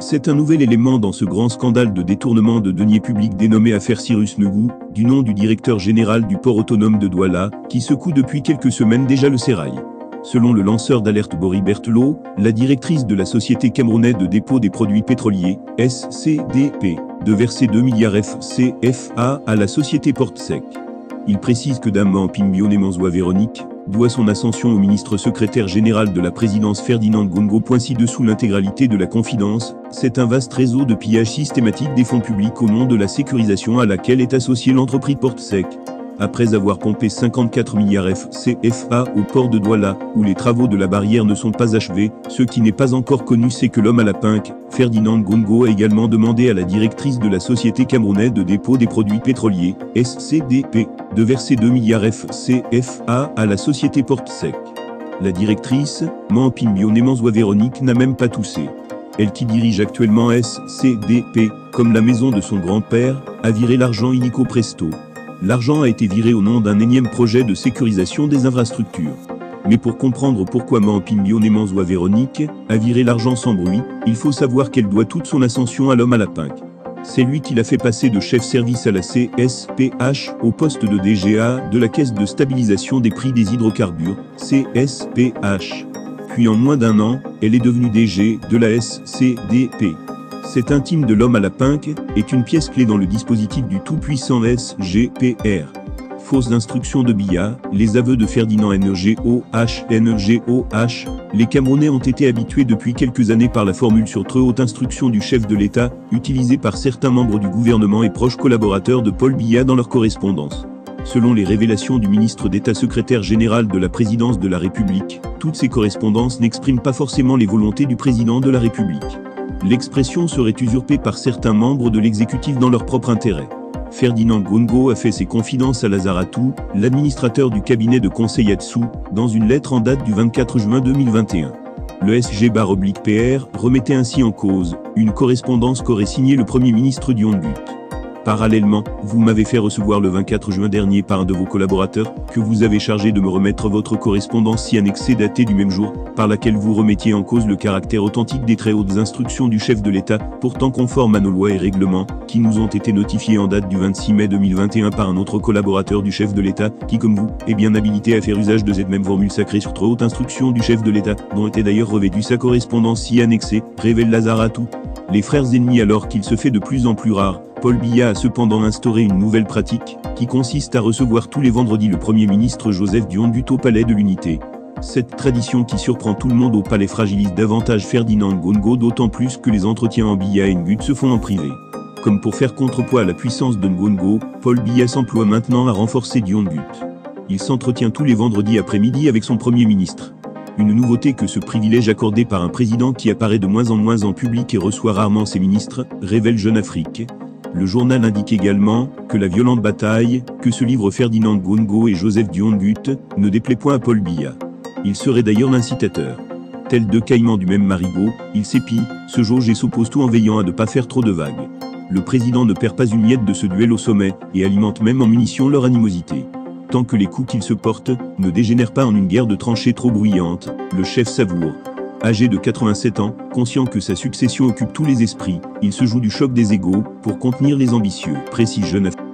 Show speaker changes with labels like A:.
A: C'est un nouvel élément dans ce grand scandale de détournement de deniers publics dénommé affaire Cyrus Negou, du nom du directeur général du port autonome de Douala, qui secoue depuis quelques semaines déjà le sérail. Selon le lanceur d'alerte Bory Berthelot, la directrice de la société camerounaise de dépôt des produits pétroliers, SCDP, de verser 2 milliards FCFA à la société Portsec. Il précise que Dame Mamping Nemanzoa Véronique doit son ascension au ministre secrétaire général de la présidence Ferdinand Gongo. Ci-dessous l'intégralité de la confidence, c'est un vaste réseau de pillage systématique des fonds publics au nom de la sécurisation à laquelle est associée l'entreprise Portsec. Après avoir pompé 54 milliards FCFA au port de Douala, où les travaux de la barrière ne sont pas achevés, ce qui n'est pas encore connu c'est que l'homme à la pinque, Ferdinand Gongo, a également demandé à la directrice de la société camerounaise de dépôt des produits pétroliers, SCDP, de verser 2 milliards FCFA à la société Portsec. La directrice, Mamping Nemanzoa Véronique, n'a même pas toussé. Elle qui dirige actuellement SCDP, comme la maison de son grand-père, a viré l'argent illico presto. L'argent a été viré au nom d'un énième projet de sécurisation des infrastructures. Mais pour comprendre pourquoi Mamping Nemanzoa Véronique a viré l'argent sans bruit, il faut savoir qu'elle doit toute son ascension à l'homme à la pinque. C'est lui qui l'a fait passer de chef service à la CSPH au poste de DGA de la Caisse de stabilisation des prix des hydrocarbures, CSPH. Puis en moins d'un an, elle est devenue DG de la SCDP. Cet intime de l'homme à la pinque est une pièce clé dans le dispositif du tout-puissant SGPR. Fausse d'instruction de Biya, les aveux de Ferdinand NGOH, les Camerounais ont été habitués depuis quelques années par la formule sur très haute instruction du chef de l'État, utilisée par certains membres du gouvernement et proches collaborateurs de Paul Biya dans leur correspondance. Selon les révélations du ministre d'État secrétaire général de la présidence de la République, toutes ces correspondances n'expriment pas forcément les volontés du président de la République. L'expression serait usurpée par certains membres de l'exécutif dans leur propre intérêt. Ferdinand Gongo a fait ses confidences à Lazaratou, l'administrateur du cabinet de conseil Atsou, dans une lettre en date du 24 juin 2021. Le SG-PR remettait ainsi en cause une correspondance qu'aurait signée le Premier ministre Dion But. Parallèlement, vous m'avez fait recevoir le 24 juin dernier par un de vos collaborateurs, que vous avez chargé de me remettre votre correspondance si annexée datée du même jour, par laquelle vous remettiez en cause le caractère authentique des très hautes instructions du chef de l'État, pourtant conformes à nos lois et règlements, qui nous ont été notifiés en date du 26 mai 2021 par un autre collaborateur du chef de l'État, qui comme vous, est bien habilité à faire usage de cette même formule sacrée sur très haute instruction du chef de l'État, dont était d'ailleurs revêtue sa correspondance si annexée, révèle Lazaratou. Les frères ennemis alors qu'il se fait de plus en plus rare, Paul Biya a cependant instauré une nouvelle pratique, qui consiste à recevoir tous les vendredis le Premier ministre Joseph Dion But au Palais de l'Unité. Cette tradition qui surprend tout le monde au palais fragilise davantage Ferdinand Gongo, d'autant plus que les entretiens en Biya et But se font en privé. Comme pour faire contrepoids à la puissance de Ngongo, Paul Biya s'emploie maintenant à renforcer Dion But. Il s'entretient tous les vendredis après-midi avec son Premier ministre. Une nouveauté que ce privilège accordé par un président qui apparaît de moins en moins en public et reçoit rarement ses ministres, révèle Jeune Afrique. Le journal indique également que la violente bataille que se livrent Ferdinand Gongo et Joseph Dion But ne déplaît point à Paul Biya. Il serait d'ailleurs l'incitateur. Tels deux caïmans du même marigot, ils s'épient, se jaugent et s'opposent tout en veillant à ne pas faire trop de vagues. Le président ne perd pas une miette de ce duel au sommet et alimente même en munitions leur animosité. Tant que les coups qu'ils se portent ne dégénèrent pas en une guerre de tranchées trop bruyante, le chef savoure. Âgé de 87 ans, conscient que sa succession occupe tous les esprits, il se joue du choc des égaux pour contenir les ambitieux, précise Jeune Afrique.